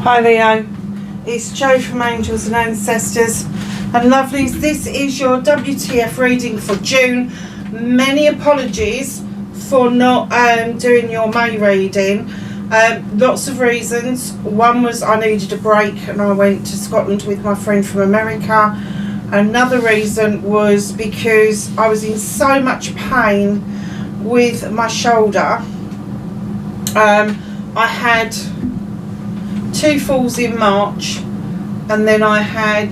Hi Leo, it's Jo from Angels and Ancestors and Lovelies. This is your WTF reading for June. Many apologies for not doing your May reading. Lots of reasons. One was I needed a break and I went to Scotland with my friend from America. Another reason was because I was in so much pain with my shoulder. I had 2 falls in March and then I had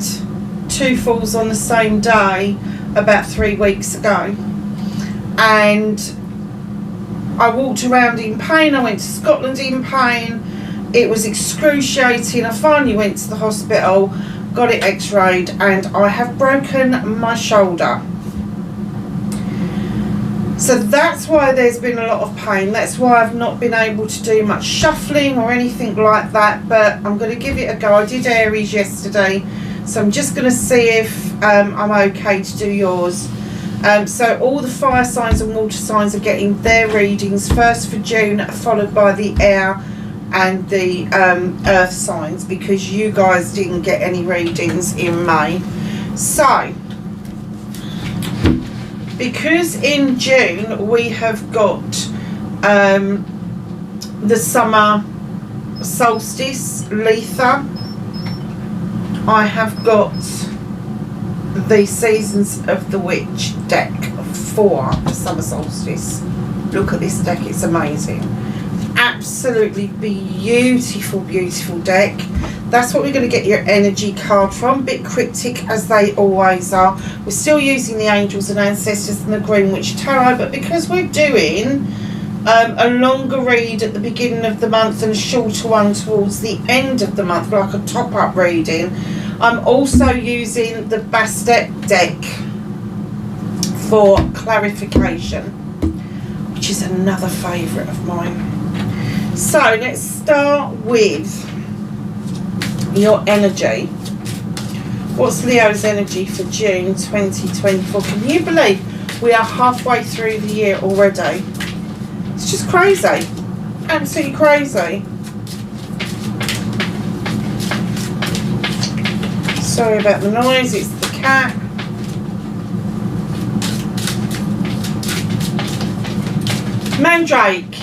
2 falls on the same day about 3 weeks ago, and I walked around in pain. I went to Scotland in pain. It was excruciating. I finally went to the hospital, got it x-rayed, and I have broken my shoulder. So that's why there's been a lot of pain. That's why I've not been able to do much shuffling or anything like that, but I'm going to give it a go. I did Aries yesterday, so I'm just going to see if I'm okay to do yours. So all the fire signs and water signs are getting their readings first for June, followed by the air and the earth signs, because you guys didn't get any readings in May. So because in June we have got the summer solstice, Letha. I have got the Seasons of the Witch deck for the summer solstice. Look at this deck, it's amazing. Absolutely beautiful, beautiful deck. That's what we're going to get your energy card from. Bit cryptic as they always are. We're still using the Angels and Ancestors and the Green Witch Tarot, but because we're doing a longer read at the beginning of the month and a shorter one towards the end of the month, like a top-up reading, I'm also using the Bastet deck for clarification, which is another favourite of mine. So let's start with your energy. What's Leo's energy for June 2024? Can you believe we are halfway through the year already? It's just crazy. Absolutely crazy. Sorry about the noise, it's the cat. Mandrake.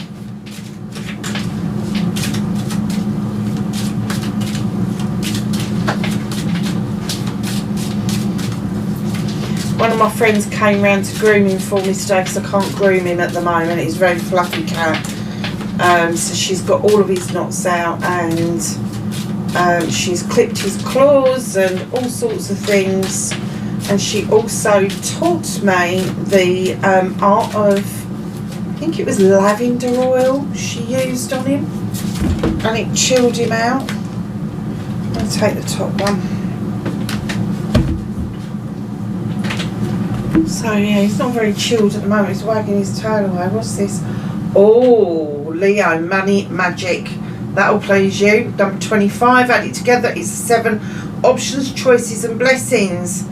One of my friends came round to groom him for me today because I can't groom him at the moment. He's a very fluffy cat. So she's got all of his knots out and she's clipped his claws and all sorts of things. And she also taught me the art of, I think it was lavender oil she used on him. And it chilled him out. I'll take the top one. So yeah, he's not very chilled at the moment. He's wagging his tail away. What's this? Oh, Leo, money magic. That'll please you. Number 25. Add it together. It's 7 options, choices, and blessings.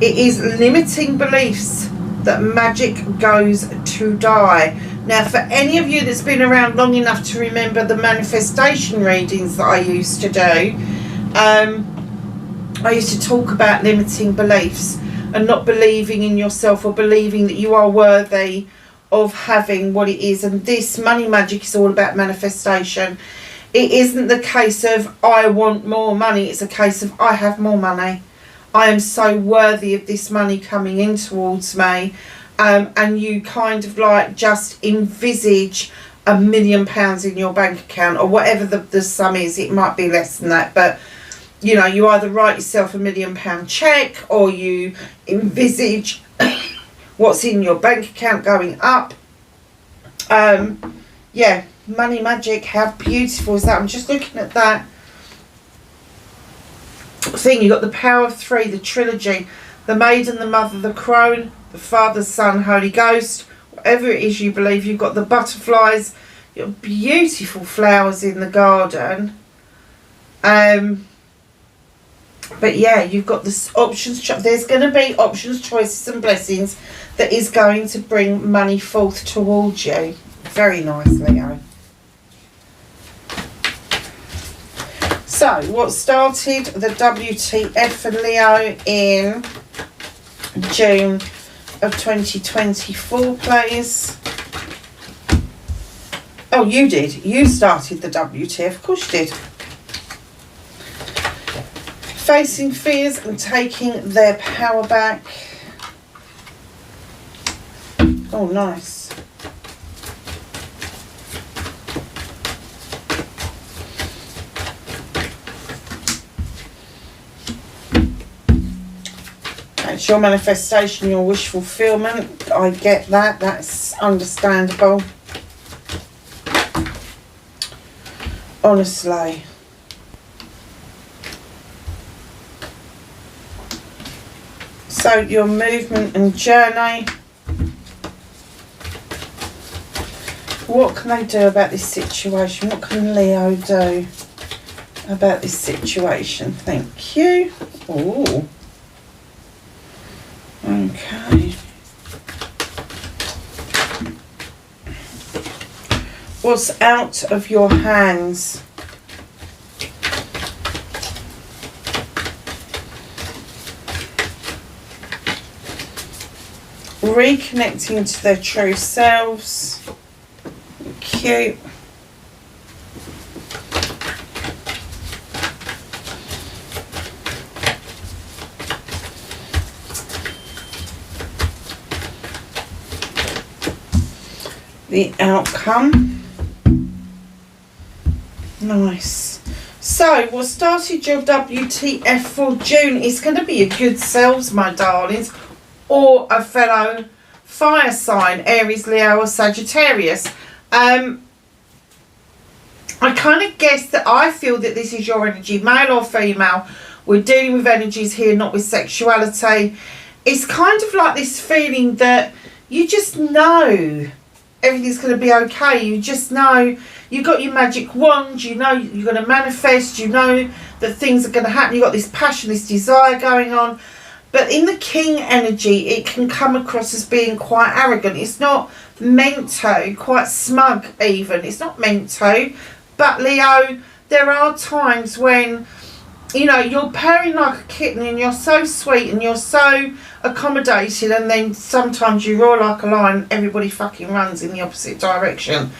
It is limiting beliefs that magic goes to die. Now, for any of you that's been around long enough to remember the manifestation readings that I used to do, I used to talk about limiting beliefs and not believing in yourself or believing that you are worthy of having what it is. And this money magic is all about manifestation. It isn't the case of I want more money. It's a case of I have more money. I am so worthy of this money coming in towards me. And you kind of like just envisage £1 million in your bank account, or whatever the sum is. It might be less than that, but you know, you either write yourself £1 million check or you envisage what's in your bank account going up. Yeah, money magic, how beautiful is that? I'm just looking at that thing. You've got the power of 3, the trilogy, the maiden, the mother, the crone, the Father, Son, Holy Ghost, whatever it is you believe. You've got the butterflies, your beautiful flowers in the garden. But yeah, you've got this options. There's going to be options, choices, and blessings that is going to bring money forth towards you. Very nice, Leo. So So, what started the WTF for Leo in June of 2024, please? Oh, you did. You started the WTF. Of course you did. Facing fears and taking their power back. Oh, nice. It's your manifestation, your wish fulfillment. I get that. That's understandable. Honestly. So your movement and journey. What can they do about this situation? What can Leo do about this situation? Thank you. Ooh. Okay. What's out of your hands? Reconnecting to their true selves. Cute. The outcome. Nice. So, what started your WTF for June is going to be your good selves, my darlings, or a fellow fire sign, Aries, Leo, or Sagittarius. I kind of guess that I feel that this is your energy, male or female. We're dealing with energies here, not with sexuality. It's kind of like this feeling that you just know everything's going to be okay. You just know you've got your magic wand. You know you're going to manifest. You know that things are going to happen. You've got this passion, this desire going on. But in the king energy, it can come across as being quite arrogant. It's not meant to, quite smug even. It's not meant to. But Leo, there are times when, you know, you're purring like a kitten and you're so sweet and you're so accommodating, and then sometimes you roar like a lion, everybody fucking runs in the opposite direction.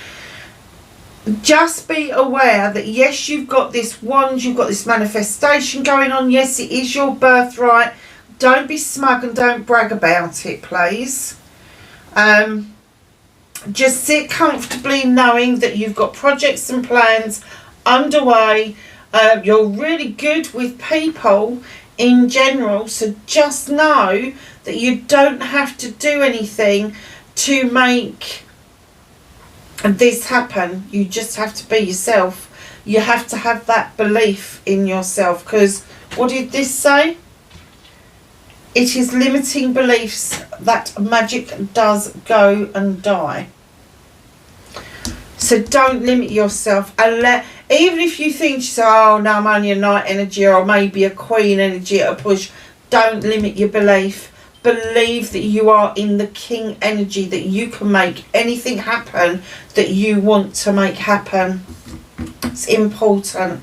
Just be aware that yes, you've got this wand, you've got this manifestation going on. Yes, it is your birthright. Don't be smug and don't brag about it, please. Just sit comfortably knowing that you've got projects and plans underway. You're really good with people in general, so just know that you don't have to do anything to make this happen. You just have to be yourself. You have to have that belief in yourself, because what did this say? It is limiting beliefs that magic does go and die. So don't limit yourself, and even if you think, oh no, I'm only a knight energy or maybe a queen energy at a push, don't limit your belief. Believe that you are in the king energy, that you can make anything happen that you want to make happen. It's important.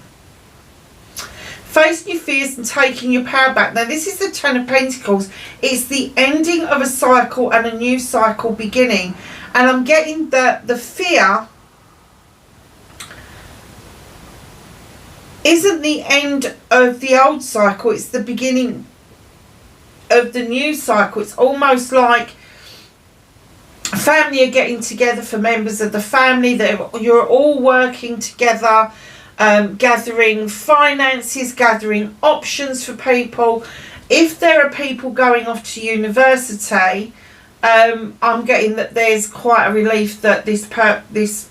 Facing your fears and taking your power back. Now this is the Ten of Pentacles. It's the ending of a cycle and a new cycle beginning. And I'm getting the fear isn't the end of the old cycle, it's the beginning of the new cycle. It's almost like family are getting together for members of the family, that you're all working together, gathering finances, gathering options for people. If there are people going off to university, I'm getting that there's quite a relief that this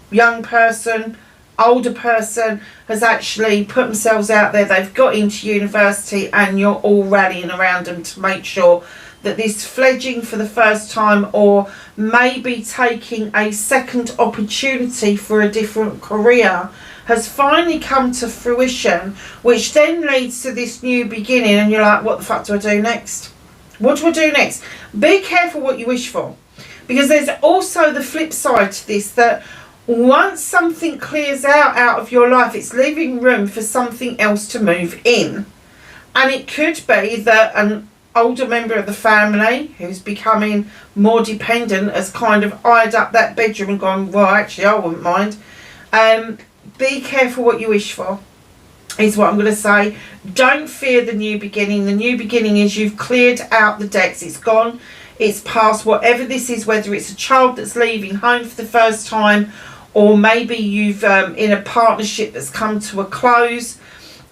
young person, older person, has actually put themselves out there. They've got into university and you're all rallying around them to make sure that this fledging for the first time, or maybe taking a second opportunity for a different career, has finally come to fruition, which then leads to this new beginning. And you're like, what the fuck do I do next? What do I do next? Be careful what you wish for, because there's also the flip side to this, that Once something clears out of your life, it's leaving room for something else to move in. And it could be that an older member of the family who's becoming more dependent has kind of eyed up that bedroom and gone, well, actually, I wouldn't mind. Be careful what you wish for, is what I'm going to say. Don't fear the new beginning. The new beginning is you've cleared out the decks. It's gone. It's past. Whatever this is, whether it's a child that's leaving home for the first time, or maybe you've in a partnership that's come to a close,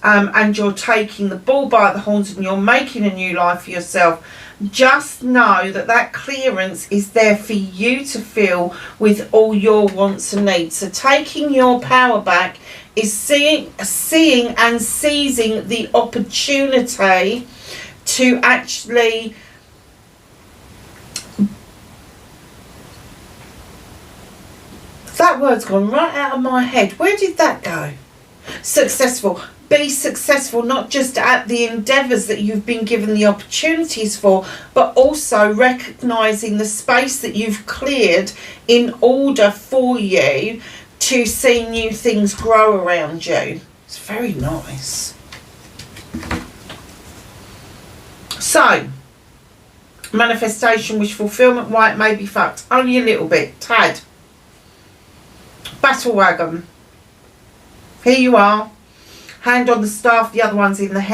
and you're taking the bull by the horns and you're making a new life for yourself. Just know that that clearance is there for you to fill with all your wants and needs. So taking your power back is seeing and seizing the opportunity to actually that word's gone right out of my head. Where did that go? Successful. Be successful, not just at the endeavours that you've been given the opportunities for, but also recognising the space that you've cleared in order for you to see new things grow around you. It's very nice. So, manifestation, wish fulfillment, why it may be fucked. Only a little bit. Tad. Battle wagon. Here you are. Hand on the staff, the other one's in the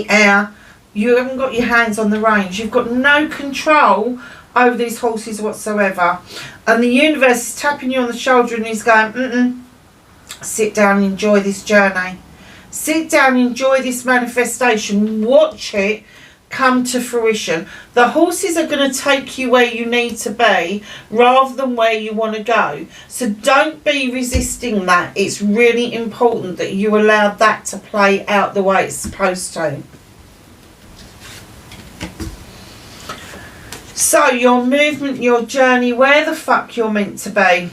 air. You haven't got your hands on the reins. You've got no control over these horses whatsoever. And the universe is tapping you on the shoulder and he's going, sit down and enjoy this journey. Sit down and enjoy this manifestation. Watch it come to fruition. The horses are going to take you where you need to be rather than where you want to go. So don't be resisting that. It's really important that you allow that to play out the way it's supposed to. So your movement, your journey, where the fuck you're meant to be.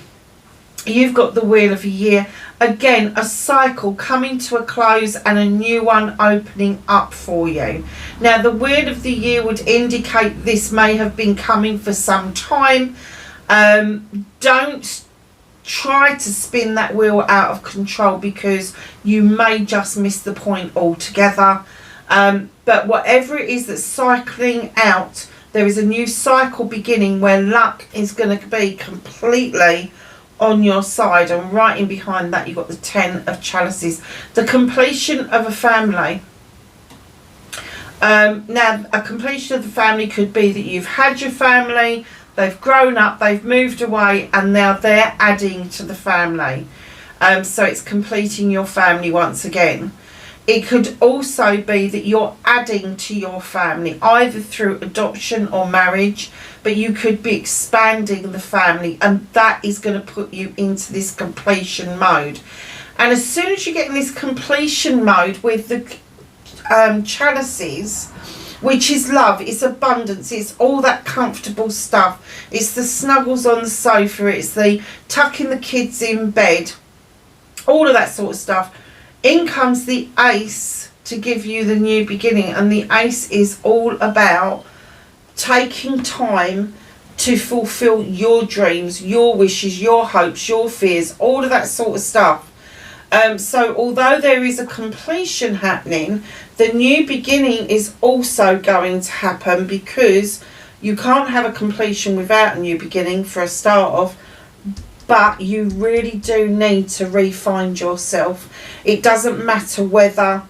You've got the Wheel of a Year. Again, a cycle coming to a close and a new one opening up for you. Now, the Wheel of the Year would indicate this may have been coming for some time. Don't try to spin that wheel out of control because you may just miss the point altogether. But whatever it is that's cycling out, there is a new cycle beginning where luck is going to be completely on your side, and right in behind that you've got the 10 of Chalices, the completion of a family. Now, a completion of the family could be that you've had your family, they've grown up, they've moved away, and now they're adding to the family. So it's completing your family once again. It could also be that you're adding to your family, either through adoption or marriage, but you could be expanding the family, and that is going to put you into this completion mode. And as soon as you get in this completion mode with the chalices, which is love, it's abundance, it's all that comfortable stuff, it's the snuggles on the sofa, it's the tucking the kids in bed, all of that sort of stuff. In comes the Ace to give you the new beginning, and the Ace is all about taking time to fulfill your dreams, your wishes, your hopes, your fears, all of that sort of stuff. So although there is a completion happening, the new beginning is also going to happen, because you can't have a completion without a new beginning for a start off. But you really do need to re-find yourself. It doesn't matter whether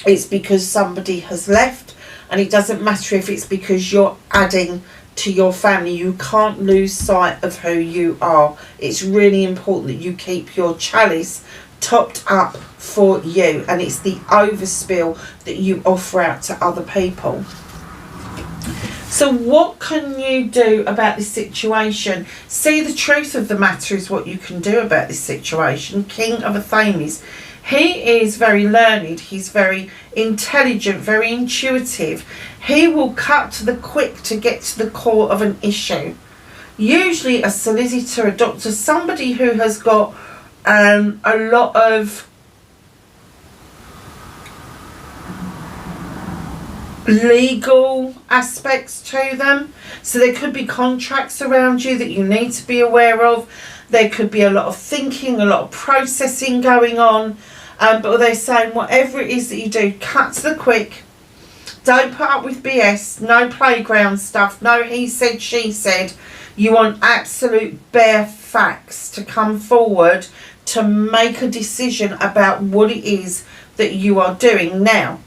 it's because somebody has left, and it doesn't matter if it's because you're adding to your family. You can't lose sight of who you are. It's really important that you keep your chalice topped up for you, and it's the overspill that you offer out to other people. So what can you do about this situation? See, the truth of the matter is what you can do about this situation. King of Affirmations. He is very learned. He's very intelligent, very intuitive. He will cut to the quick to get to the core of an issue. Usually a solicitor, a doctor, somebody who has got a lot of legal aspects to them. So there could be contracts around you that you need to be aware of. There could be a lot of thinking, a lot of processing going on. But they're saying whatever it is that you do, cut to the quick. Don't put up with BS. No playground stuff. No he said, she said. You want absolute bare facts to come forward to make a decision about what it is that you are doing. Now,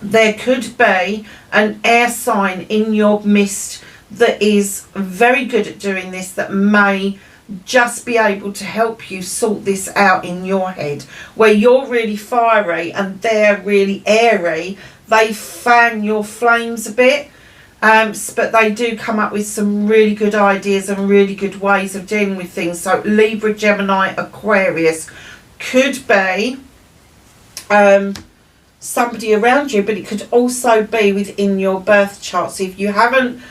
there could be an air sign in your midst that is very good at doing this, that may just be able to help you sort this out in your head, where you're really fiery and they're really airy. They fan your flames a bit, but they do come up with some really good ideas and really good ways of dealing with things. So Libra, Gemini, Aquarius could be somebody around you, but it could also be within your birth chart. So if you haven't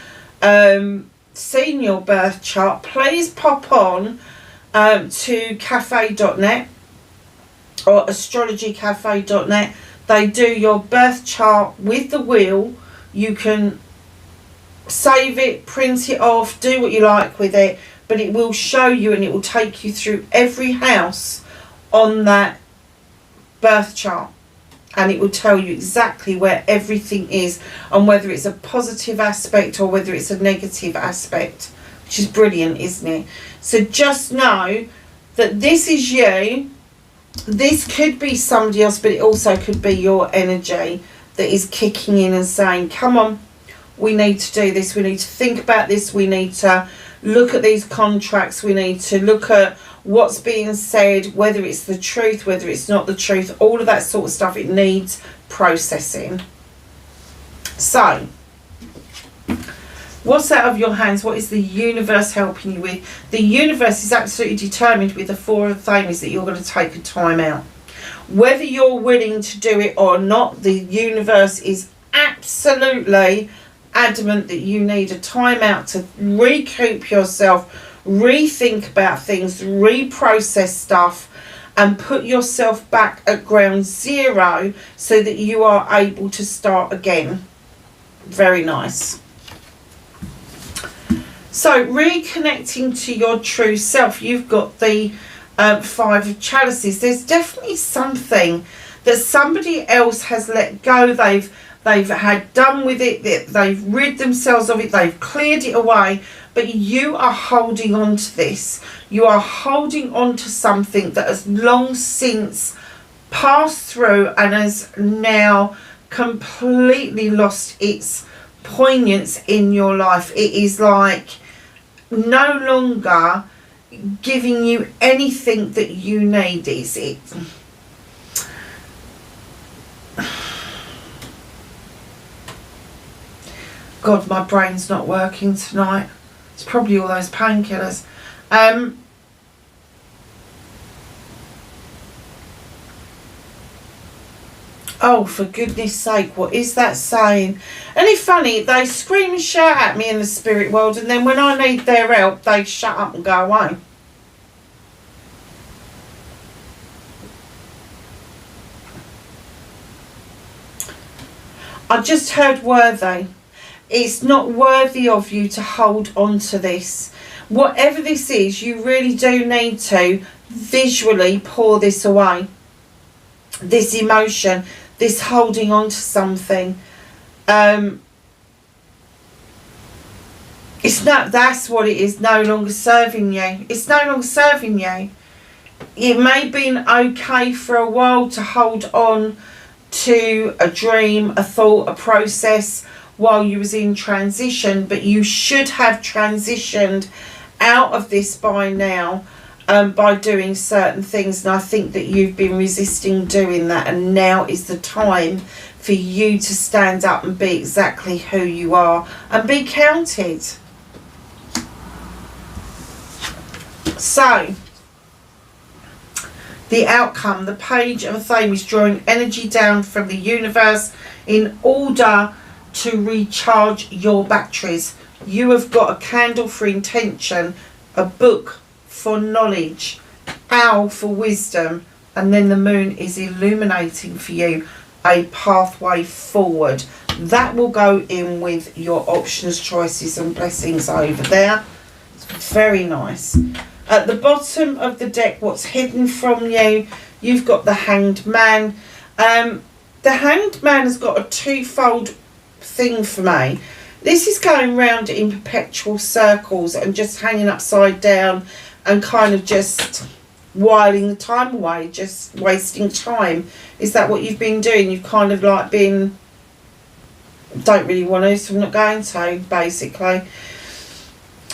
seen your birth chart, please pop on to cafe.net or astrologycafe.net. They do your birth chart with the wheel. You can save it, print it off, do what you like with it, but it will show you and it will take you through every house on that birth chart, and it will tell you exactly where everything is and whether it's a positive aspect or whether it's a negative aspect, which is brilliant, isn't it? So just know that this is you. This could be somebody else, but it also could be your energy that is kicking in and saying, come on, we need to do this, we need to think about this, we need to look at these contracts, we need to look at what's being said, whether it's the truth, whether it's not the truth, all of that sort of stuff. It needs processing. So, what's out of your hands? What is the universe helping you with? The universe is absolutely determined with the Four of Thematic that you're going to take a time out. Whether you're willing to do it or not, the universe is absolutely adamant that you need a time out to recoup yourself, rethink about things, reprocess stuff, and put yourself back at ground zero so that you are able to start again. Very nice. So reconnecting to your true self, you've got the Five of Chalices. There's definitely something that somebody else has let go. They've had done with it, they've rid themselves of it, they've cleared it away, but you are holding on to this. You are holding on to something that has long since passed through and has now completely lost its poignance in your life. It is like no longer giving you anything that you need, is it? God, my brain's not working tonight. It's probably all those painkillers. Oh, for goodness sake, what is that saying? And it's funny, they scream and shout at me in the spirit world, and then when I need their help, they shut up and go away. I just heard worthy. It's not worthy of you to hold on to this. Whatever this is, you really do need to visually pour this away. This emotion, this holding on to something. It's not, that's what it is, no longer serving you. It's no longer serving you. It may have been okay for a while to hold on to a dream, a thought, a process while you was in transition, but you should have transitioned out of this by now, by doing certain things, and I think that you've been resisting doing that, and now is the time for you to stand up and be exactly who you are and be counted. So the outcome, the Page of Thame is drawing energy down from the universe in order to recharge your batteries. You have got a candle for intention, a book for knowledge, owl for wisdom, and then the moon is illuminating for you. a pathway forward. That will go in with your options, choices and blessings over there. It's very nice. At the bottom of the deck, what's hidden from you, you've got the Hanged Man. The Hanged Man has got a twofold thing for me. This is going round in perpetual circles and just hanging upside down and kind of just whiling the time away, just wasting time. Is that what you've been doing? You've kind of like been, don't really want to, so I'm not going to, basically.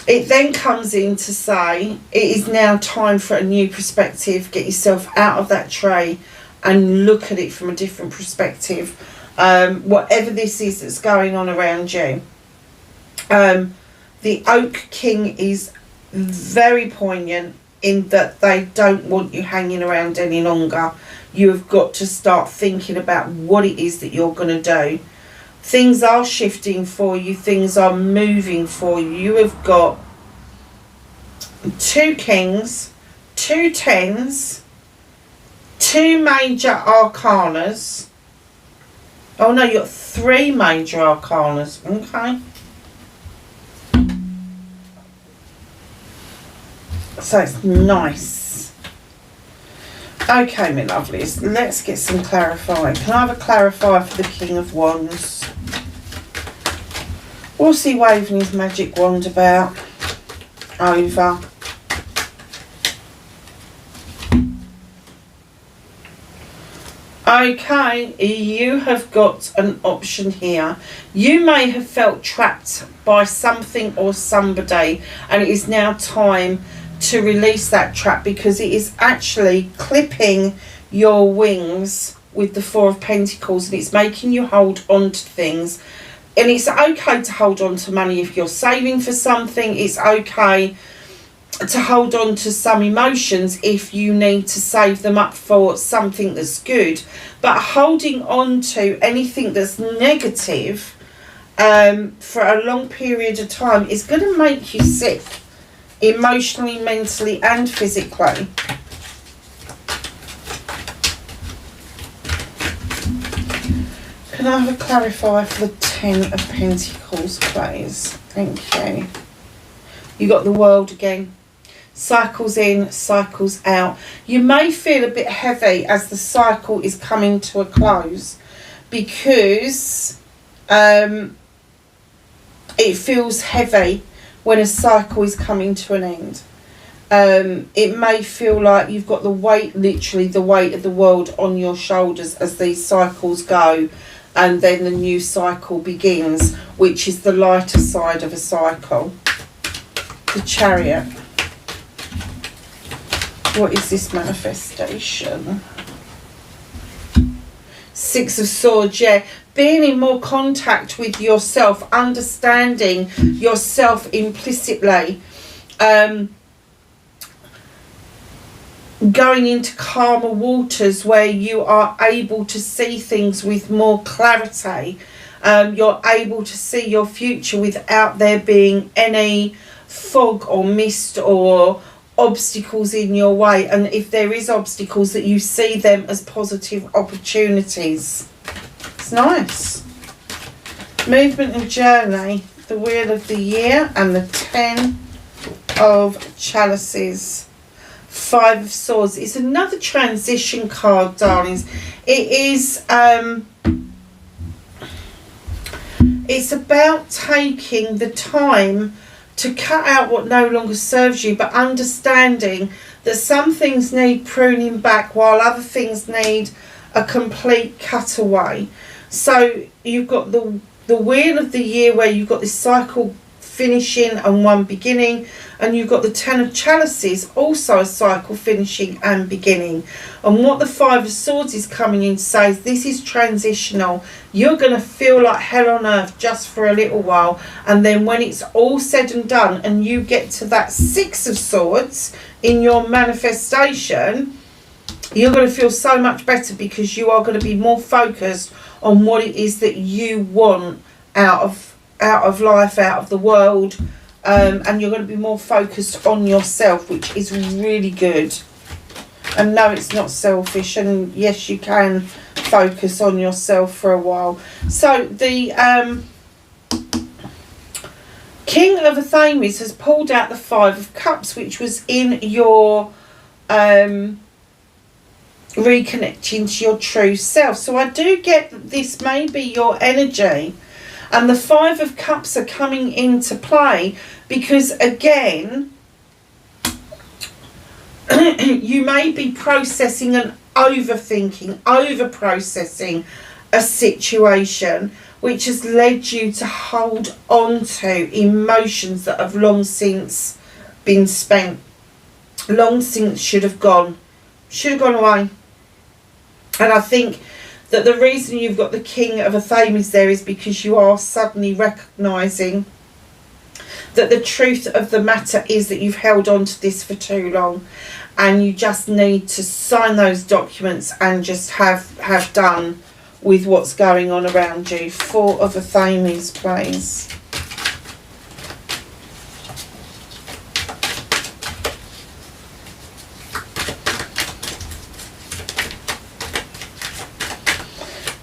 It then comes in to say it is now time for a new perspective. Get yourself out of that tray and look at it from a different perspective. Whatever this is that's going on around you. The Oak King is very poignant in that they don't want you hanging around any longer. You have got to start thinking about what it is that you're going to do. Things are shifting for you. Things are moving for you. You have got 2 kings, 2 tens, 2 major arcanas. Oh no, you've got 3 major arcanas. Okay. So it's nice. Okay, my lovelies, let's get some clarifying. Can I have a clarifier for the King of Wands? What's he waving his magic wand about? Over. Okay, you have got an option here. You may have felt trapped by something or somebody, and it is now time to release that trap, because it is actually clipping your wings with the 4 of Pentacles, and it's making you hold on to things. And it's okay to hold on to money if you're saving for something. It's okay to hold on to some emotions if you need to save them up for something that's good. But holding on to anything that's negative for a long period of time is going to make you sick. Emotionally, mentally and physically. Can I have a clarifier for the 10 of Pentacles, please? Thank you. You got the World again. Cycles in, cycles out. You may feel a bit heavy as the cycle is coming to a close, because it feels heavy when a cycle is coming to an end. It may feel like you've got the weight, literally the weight of the world on your shoulders as these cycles go, and then the new cycle begins, which is the lighter side of a cycle. The Chariot. What is this manifestation? 6 of Swords, yeah. Being in more contact with yourself, understanding yourself implicitly, going into calmer waters where you are able to see things with more clarity. You're able to see your future without there being any fog or mist or obstacles in your way. And if there is obstacles, that you see them as positive opportunities. It's nice. Movement and journey, the Wheel of the Year, and the 10 of Chalices. 5 of Swords. It's another transition card, darlings. It is it's about taking the time to cut out what no longer serves you, but understanding that some things need pruning back while other things need a complete cutaway. So you've got the Wheel of the Year, where you've got this cycle finishing and one beginning, and you've got the 10 of Chalices, also a cycle finishing and beginning. And what the 5 of Swords is coming in to say is this is transitional. You're going to feel like hell on earth just for a little while, and then when it's all said and done and you get to that 6 of Swords in your manifestation, you're going to feel so much better, because you are going to be more focused on what it is that you want out of life, out of the world, and you're going to be more focused on yourself, which is really good. And no, it's not selfish, and yes, you can focus on yourself for a while. So the King of Affirmations has pulled out the Five of Cups, which was in your reconnecting to your true self. So I do get that this may be your energy, and the Five of Cups are coming into play because, again, you may be processing and over processing a situation, which has led you to hold on to emotions that have long since been spent, long since should have gone away. And I think that the reason you've got the King of Affirmations there is because you are suddenly recognising that the truth of the matter is that you've held on to this for too long, and you just need to sign those documents and just have done with what's going on around you. Four of Affirmations, please.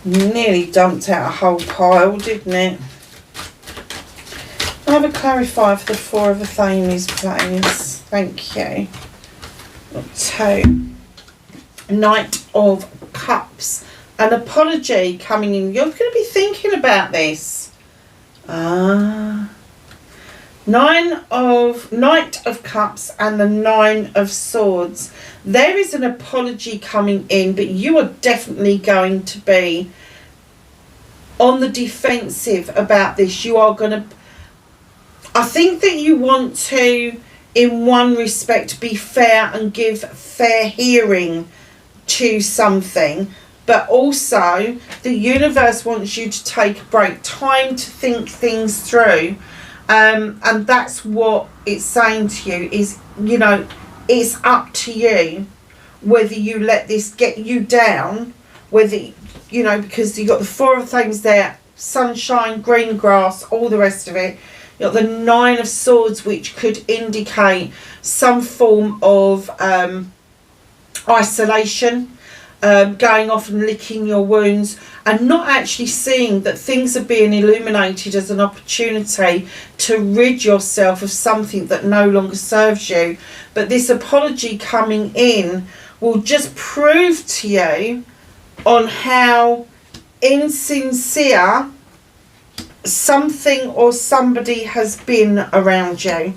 Nearly dumped out a whole pile, didn't it? I'll have a clarifier for the Four of Affirmations, please. Thank you. Two. Knight of Cups. An apology coming in. You're going to be thinking about this. Knight of Cups and the Nine of Swords. There is an apology coming in, but you are definitely going to be on the defensive about this. You are going to... I think that you want to, in one respect, be fair and give fair hearing to something, but also the universe wants you to take a break, time to think things through, and that's what it's saying to you is, you know, it's up to you whether you let this get you down, whether, you know, because you've got the Four of things there, sunshine, green grass, all the rest of it. You've got the Nine of Swords, which could indicate some form of isolation, going off and licking your wounds, and not actually seeing that things are being illuminated as an opportunity to rid yourself of something that no longer serves you. But this apology coming in will just prove to you on how insincere something or somebody has been around you,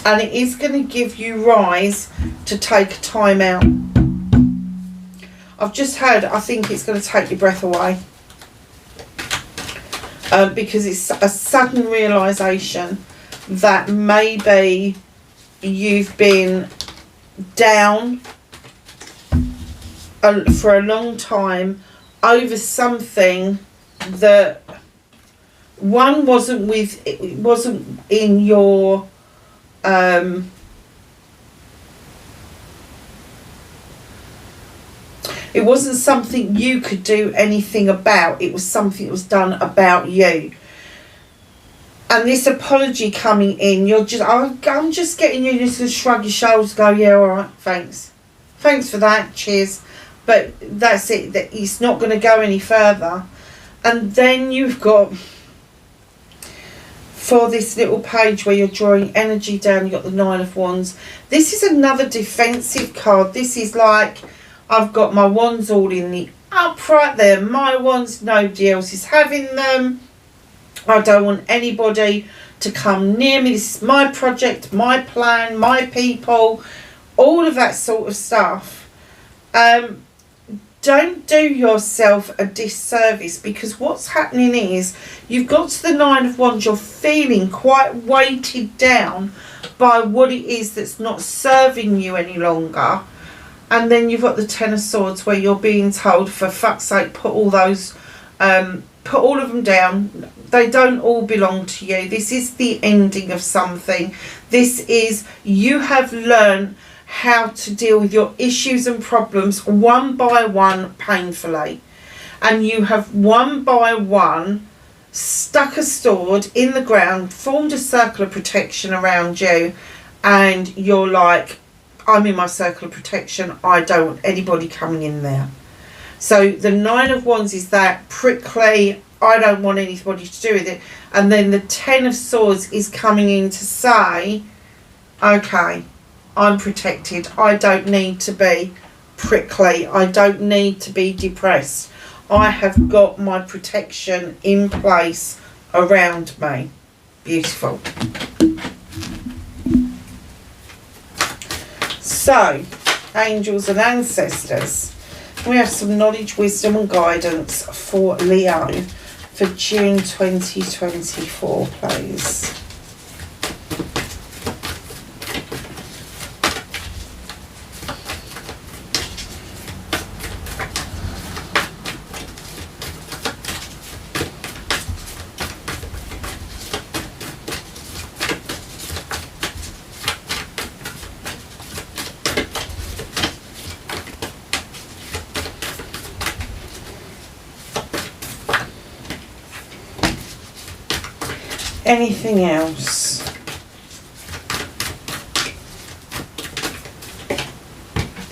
and it is going to give you rise to take time out. I've just heard, I think it's going to take your breath away, because it's a sudden realisation that maybe you've been down for a long time over something that wasn't in your it wasn't something you could do anything about. It was something that was done about you. And this apology coming in, I'm just getting you just to shrug your shoulders, go, yeah, all right, thanks for that, cheers, but that's it. That it's not going to go any further. And then you've got, for this little page where you're drawing energy down, you've got the Nine of Wands. This is another defensive card. This is like, I've got my wands all in the upright there. My wands, nobody else is having them. I don't want anybody to come near me. This is my project, my plan, my people, all of that sort of stuff. Don't do yourself a disservice, because what's happening is you've got to the Nine of Wands, you're feeling quite weighted down by what it is that's not serving you any longer. And then you've got the Ten of Swords, where you're being told, for fuck's sake, put all of them down. They don't all belong to you. This is the ending of something. This is, you have learned how to deal with your issues and problems one by one painfully, and you have one by one stuck a sword in the ground, formed a circle of protection around you, and you're like, I'm in my circle of protection, I don't want anybody coming in there. So the Nine of Wands is that prickly, I don't want anybody to do with it. And then the Ten of Swords is coming in to say, okay, I'm protected. I don't need to be prickly. I don't need to be depressed. I have got my protection in place around me. Beautiful. So, angels and ancestors. We have some knowledge, wisdom and guidance for Leo for June 2024, please. Anything else?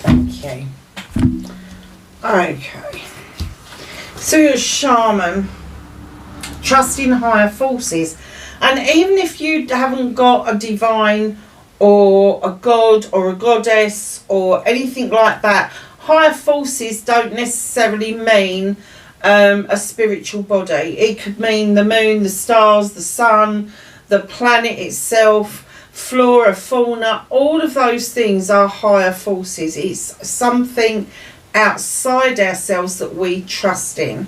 Thank you. Okay. So you're a shaman, trust in higher forces. And even if you haven't got a divine or a god or a goddess or anything like that, higher forces don't necessarily mean a spiritual body. It could mean the moon, the stars, the sun, the planet itself, flora, fauna, all of those things are higher forces. It's something outside ourselves that we trust in.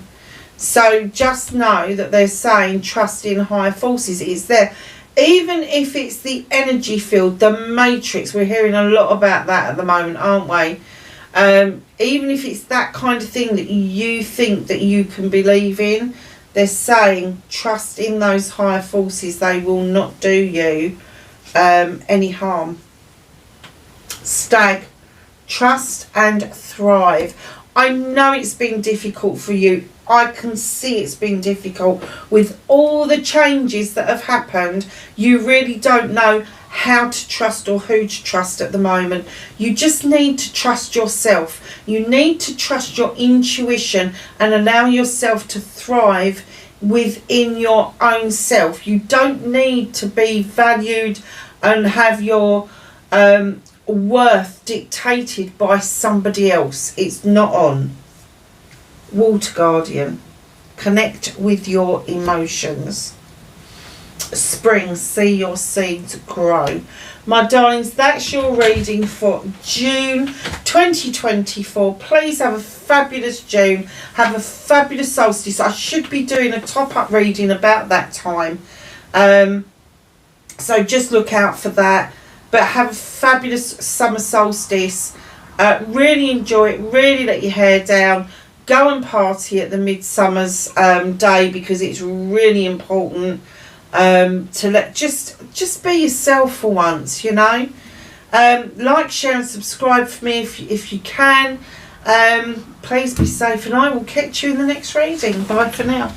So just know that they're saying trust in higher forces. It's there. Even if it's the energy field, the matrix, we're hearing a lot about that at the moment, aren't we? Even if it's that kind of thing that you think that you can believe in, they're saying trust in those higher forces. They will not do you any harm. Stag, trust and thrive. I know it's been difficult for you. I can see it's been difficult with all the changes that have happened. You really don't know how to trust or who to trust at the moment. You just need to trust yourself. You need to trust your intuition and allow yourself to thrive within your own self. You don't need to be valued and have your worth dictated by somebody else. It's not on. Water Guardian, connect with your emotions. Spring, see your seeds grow. My darlings, that's your reading for June 2024. Please have a fabulous June. Have a fabulous solstice. I should be doing a top-up reading about that time. So just look out for that. But have a fabulous summer solstice. Really enjoy it. Really let your hair down. Go and party at the Midsummer's Day, because it's really important to let just be yourself for once, you know. Like, share and subscribe for me if you can. Please be safe, and I will catch you in the next reading. Bye for now.